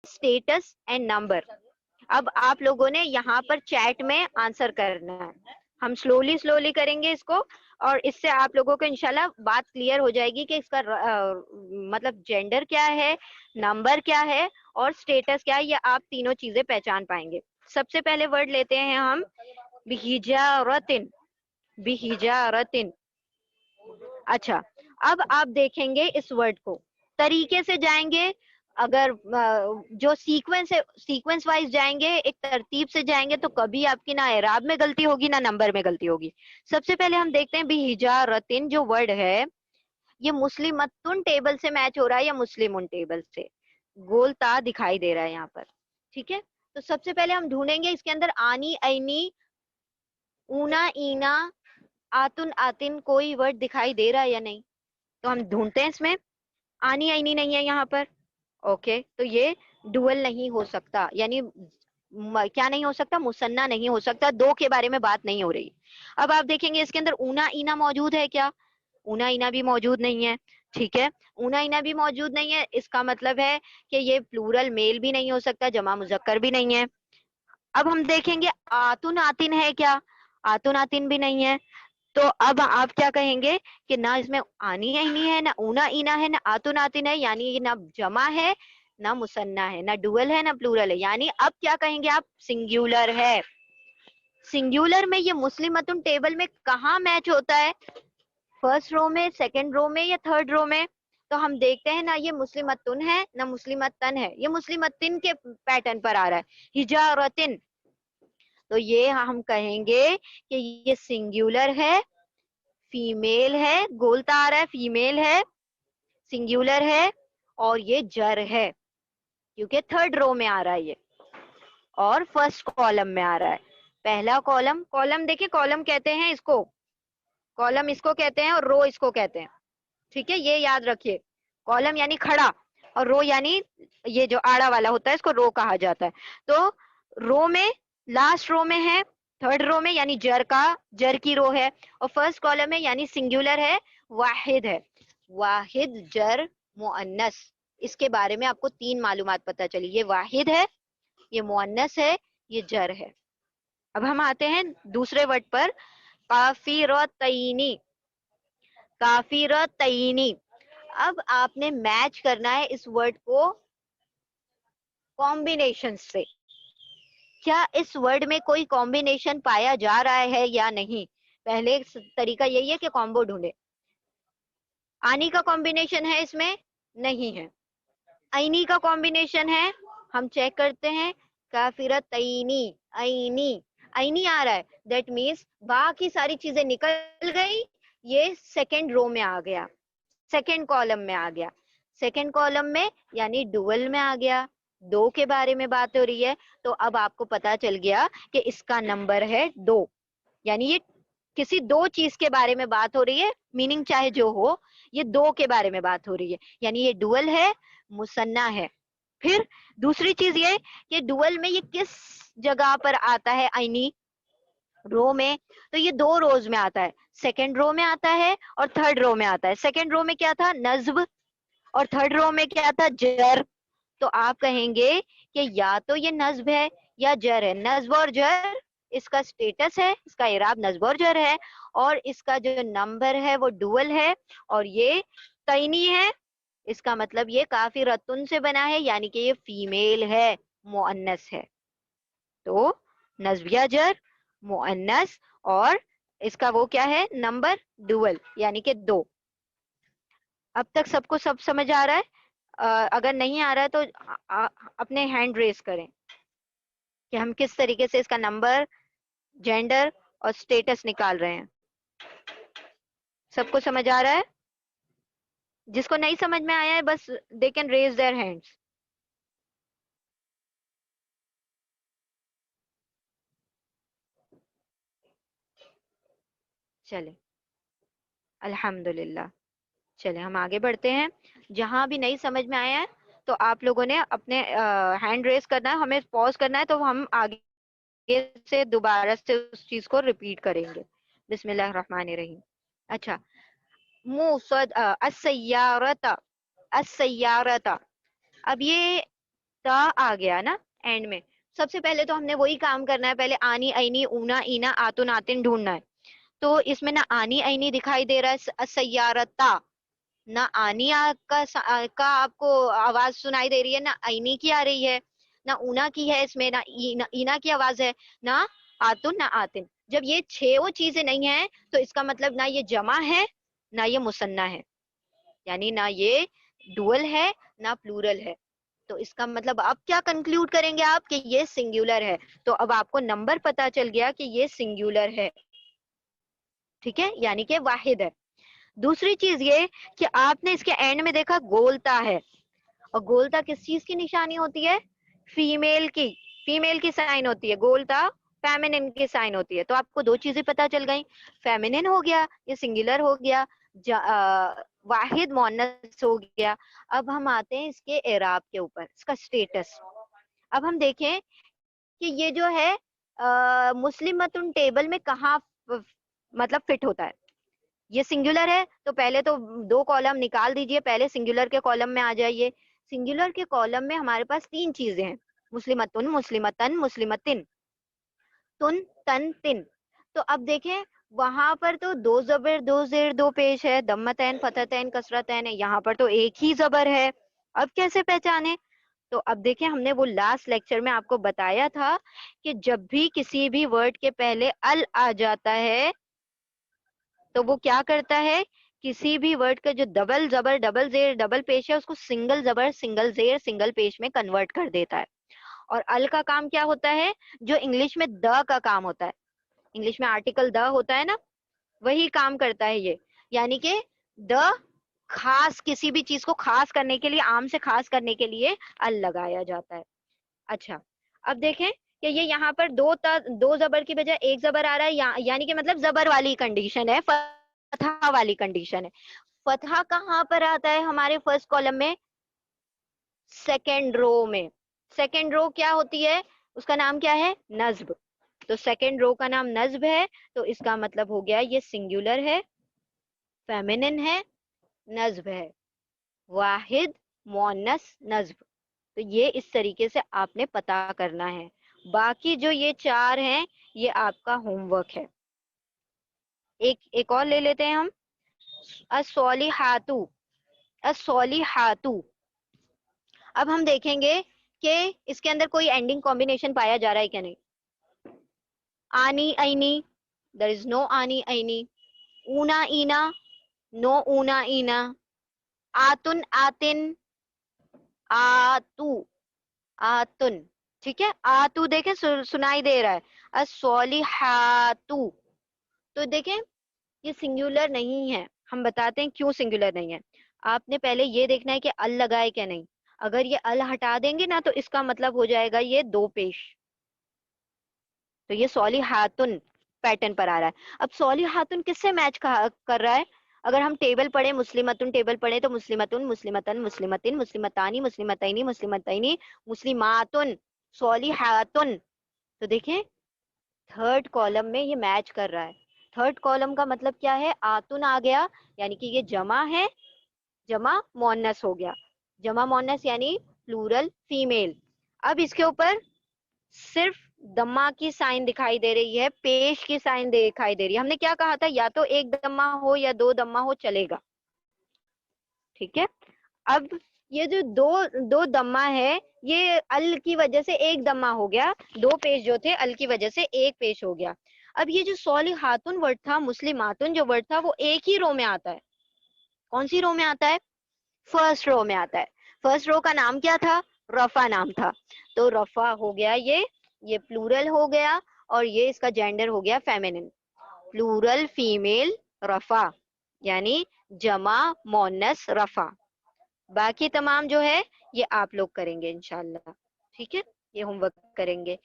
Status and number. अब आप लोगों ने यहाँ पर चैट में आंसर करना है। हम स्लोली स्लोली करेंगे इसको, और इससे आप लोगों को इंशाल्लाह बात क्लियर हो जाएगी कि इसका मतलब जेंडर क्या है, नंबर क्या है और स्टेटस क्या है, ये आप तीनों चीजें पहचान पाएंगे। सबसे पहले वर्ड लेते हैं हम बिहिजारतिन। बिहिजारतिन। अच्छा, अब आप देखेंगे इस वर्ड को तरीके से जाएंगे। अगर जो सीक्वेंस है, सीक्वेंस वाइज जाएंगे, एक तरतीब से जाएंगे, तो कभी आपकी ना एराब में गलती होगी ना नंबर में गलती होगी। सबसे पहले हम देखते हैं बिहिजारतिन जो वर्ड है, ये मुस्लिमतुन टेबल से मैच हो रहा है या मुस्लिमुन टेबल से? गोल ता दिखाई दे रहा है यहाँ पर, ठीक है। तो सबसे पहले हम ढूंढेंगे इसके अंदर आनी, ऐनी, ऊना, ईना, आतुन, आतिन कोई वर्ड दिखाई दे रहा है या नहीं। तो हम ढूंढते हैं इसमें। आनी आईनी नहीं है यहाँ पर। ओके, तो ये डुअल नहीं हो सकता, यानी क्या नहीं हो सकता, मुसन्ना नहीं हो सकता, दो के बारे में बात नहीं हो रही। अब आप देखेंगे इसके अंदर ऊना ईना मौजूद है क्या? ऊना ईना भी मौजूद नहीं है, ठीक है। ऊना ईना भी मौजूद नहीं है, इसका मतलब है कि ये प्लूरल मेल भी नहीं हो सकता, जमा मुजक्कर भी नहीं है। अब हम देखेंगे आतुन आतिन है क्या? आतुन आतिन भी नहीं है। तो अब आप क्या कहेंगे कि ना इसमें आनी आईनी है, ना ऊना ईना है, ना आतुन आतिन है, यानी ये ना जमा है ना मुसन्ना है, ना डुअल है ना प्लूरल है, यानी अब क्या कहेंगे आप? सिंगुलर है। सिंगुलर में ये मुस्लिमतुन टेबल में कहाँ मैच होता है? फर्स्ट रो में, सेकंड रो में या थर्ड रो में? तो हम देखते हैं ना, ये मुस्लिमतुन है ना मुस्लिमतन है, ये मुस्लिमतिन के पैटर्न पर आ रहा है, हिजारतिन। तो ये हम कहेंगे कि ये सिंगुलर है, फीमेल है, गोलता आ रहा है, फीमेल है, सिंगुलर है, और ये जर है क्योंकि थर्ड रो में आ रहा है ये, और फर्स्ट कॉलम में आ रहा है। पहला कॉलम, कॉलम देखिए, कॉलम कहते हैं इसको, कॉलम इसको कहते हैं और रो इसको कहते हैं, ठीक है, ये याद रखिए। कॉलम यानी खड़ा, और रो यानी ये जो आड़ा वाला होता है इसको रो कहा जाता है। तो रो में, लास्ट रो में है, थर्ड रो में यानी जर का, जर की रो है, और फर्स्ट कॉलम में यानी सिंगुलर है, वाहिद है। वाहिद जर मुअन्नस, इसके बारे में आपको तीन मालूमात पता चली, ये वाहिद है, ये मुअन्नस है, ये जर है। अब हम आते हैं दूसरे वर्ड पर, काफिरतैनी। काफिरतैनी। अब आपने मैच करना है इस वर्ड को कॉम्बिनेशन से। क्या इस वर्ड में कोई कॉम्बिनेशन पाया जा रहा है या नहीं? पहले तरीका यही है कि कॉम्बो ढूंढे। आनी का कॉम्बिनेशन है इसमें? नहीं है। ऐनी का कॉम्बिनेशन है? हम चेक करते हैं। काफिरतैनी, ऐनी, ऐनी आ रहा है, दैट मीन्स बाकी सारी चीजें निकल गई, ये सेकेंड रो में आ गया, सेकेंड कॉलम में आ गया। सेकेंड कॉलम में यानी डुअल में आ गया, दो के बारे में बात हो रही है। तो अब आपको पता चल गया कि इसका नंबर है 2, यानी ये किसी दो चीज के बारे में बात हो रही है, मीनिंग चाहे जो हो, ये दो के बारे में बात हो रही है, यानी ये डुअल है, मुसन्ना है। फिर दूसरी चीज ये कि डुअल में ये किस जगह पर आता है? ऐनी रो में। तो ये दो रोज में आता है, सेकेंड रो में आता है और थर्ड रो में आता है। सेकेंड रो में क्या था? नज्ब, और थर्ड रो में क्या था? जर। तो आप कहेंगे कि या तो ये नज्ब है या जर है। नज्ब और जर इसका स्टेटस है, इसका इराब नज्ब और जर है, और इसका जो नंबर है वो डुअल है, और ये तैनी है। इसका मतलब ये काफी रतुन से बना है, यानी कि ये फीमेल है, मुअन्नस है। तो नस्बिया जर, मुअन्नस, और इसका वो क्या है? नंबर डुअल, यानी कि 2। अब तक सबको सब समझ आ रहा है? अगर नहीं आ रहा है तो अपने हैंड रेस करें कि हम किस तरीके से इसका नंबर, जेंडर और स्टेटस निकाल रहे हैं। सबको समझ आ रहा है? जिसको नहीं समझ में आया है बस they can raise their hands. चले, अल्हम्दुलिल्लाह। चले हम आगे बढ़ते हैं। जहां भी नहीं समझ में आया है तो आप लोगों ने अपने हैंड रेस करना है, हमें पॉज करना है, तो हम आगे से दोबारा से उस चीज को रिपीट करेंगे। बिस्मिल्लाहिर्रहमानिर्रहीम। अच्छा, मुसद अस्सय्यारता, अस्सय्यारता। अब ये ता आ गया ना एंड में, सबसे पहले तो हमने वही काम करना है, पहले आनी आईनी ऊना ईना आतुन आतिन ढूंढना है। तो इसमें ना आनी आईनी दिखाई दे रहा है सैयारता, ना आनी का आपको आवाज सुनाई दे रही है, ना आईनी की आ रही है, ना ऊना की है इसमें, ना ईना की आवाज है, ना आतुन ना आतिन। जब ये छह वो चीजें नहीं है तो इसका मतलब ना ये जमा है ना ये मुसन्ना है, यानी ना ये डुअल है ना प्लूरल है। तो इसका मतलब अब क्या कंक्लूड करेंगे आप कि ये सिंगुलर है। तो अब आपको नंबर पता चल गया कि ये सिंगुलर है, ठीक है, यानी कि वाहिद है। दूसरी चीज ये कि आपने इसके एंड में देखा गोलता है, और गोलता किस चीज की निशानी होती है? फीमेल की, फीमेल की साइन होती है। गोलता फेमिनिन की साइन होती है। तो आपको दो चीजें पता चल गई, फेमिनिन हो गया, ये सिंगुलर हो गया, वाहिद मोन्नस हो गया। अब हम आते हैं इसके एराब के ऊपर, इसका स्टेटस। अब हम देखें कि ये जो है मुस्लिमतुन टेबल में कहाँ मतलब फिट होता है। ये सिंगुलर है तो पहले तो दो कॉलम निकाल दीजिए, पहले सिंगुलर के कॉलम में आ जाइए। सिंगुलर के कॉलम में हमारे पास तीन चीजें हैं, मुस्लिमतुन मुस्लिमतन मुस्लिमतिन, तुन तन तिन। तो अब देखें वहां पर तो दो जबर दो जेर दो पेश है, दम्मतैन फतहतैन कसरतैन है, यहाँ पर तो एक ही जबर है। अब कैसे पहचाने? तो अब देखें हमने वो लास्ट लेक्चर में आपको बताया था कि जब भी किसी भी वर्ड के पहले अल आ जाता है तो वो क्या करता है, किसी भी वर्ड का जो डबल जबर डबल जेर डबल पेश है उसको सिंगल जबर सिंगल जेर सिंगल पेश में कन्वर्ट कर देता है। और अल का काम क्या होता है? जो इंग्लिश में द का काम होता है, इंग्लिश में आर्टिकल द होता है ना, वही काम करता है ये। यानी कि द खास, किसी भी चीज को खास करने के लिए, आम से खास करने के लिए अल लगाया जाता है। अच्छा, अब देखें कि ये यहाँ पर दो जबर की बजाय एक जबर आ रहा है, यानी कि मतलब जबर वाली कंडीशन है, फतहा वाली कंडीशन है। फतहा कहाँ पर आता है हमारे फर्स्ट कॉलम में? सेकेंड रो में। सेकेंड रो क्या होती है? उसका नाम क्या है? नस्ब। तो सेकेंड रो का नाम नस्ब है, तो इसका मतलब हो गया ये सिंगुलर है, फेमिनिन है, नस्ब है, वाहिद मुअन्नस नस्ब। तो ये इस तरीके से आपने पता करना है। बाकी जो ये चार हैं ये आपका होमवर्क है। एक और ले लेते हैं हम, अस्सौलिहातु। अस्सौलिहातु, अब हम देखेंगे कि इसके अंदर कोई एंडिंग कॉम्बिनेशन पाया जा रहा है क्या नहीं। आनी आईनी, देयर इज नो आनी आईनी। ऊना ईना, नो ऊना ईना। आतुन आतिन, आतु आतुन, ठीक है। आतु देखें सुनाई दे रहा है, अस्सौलिहातु। तो देखें ये सिंगुलर नहीं है, हम बताते हैं क्यों सिंगुलर नहीं है। आपने पहले ये देखना है कि अल लगाए क्या नहीं। अगर ये अल हटा देंगे ना तो इसका मतलब हो जाएगा ये दो पेश। तो ये सौली हातुन पैटर्न पर आ रहा है। अब सौली हातुन किससे मैच कर रहा है? अगर हम टेबल पढ़े, मुस्लिमतुन टेबल पढ़े, तो मुस्लिमतुन मुस्लिमतन मुस्लिमतिन मुस्लिमतानी मुस्लिमतैनी मुस्लिमतैनी मुस्लिमातुन सौली हातुन। तो देखें थर्ड कॉलम में ये मैच कर रहा है। थर्ड कॉलम का मतलब क्या है? आतुन आ गया, यानी कि ये जमा है, जमा मोन्नस हो गया। जमा मोन्नस यानी प्लूरल फीमेल। अब इसके ऊपर सिर्फ दम्मा की साइन दिखाई दे रही है, पेश की साइन दिखाई दे रही है। हमने क्या कहा था, या तो एक दम्मा हो या दो दम्मा हो चलेगा, ठीक है। अब ये जो दो दो दम्मा है, ये अल की वजह से एक दम्मा हो गया, दो पेश जो थे अल की वजह से एक पेश हो गया। अब ये जो सौलिहातुन वर्ड था, मुस्लिमातुन जो वर्ड था, वो एक ही रो में आता है। कौन सी रो में आता है? फर्स्ट रो में आता है। फर्स्ट रो का नाम क्या था? रफा नाम था। तो रफा हो गया ये प्लूरल हो गया, और ये इसका जेंडर हो गया फेमिनिन। प्लूरल फीमेल रफा, यानी जमा मोन्नस रफा। बाकी तमाम जो है ये आप लोग करेंगे इंशाल्लाह, ठीक है, ये होमवर्क करेंगे।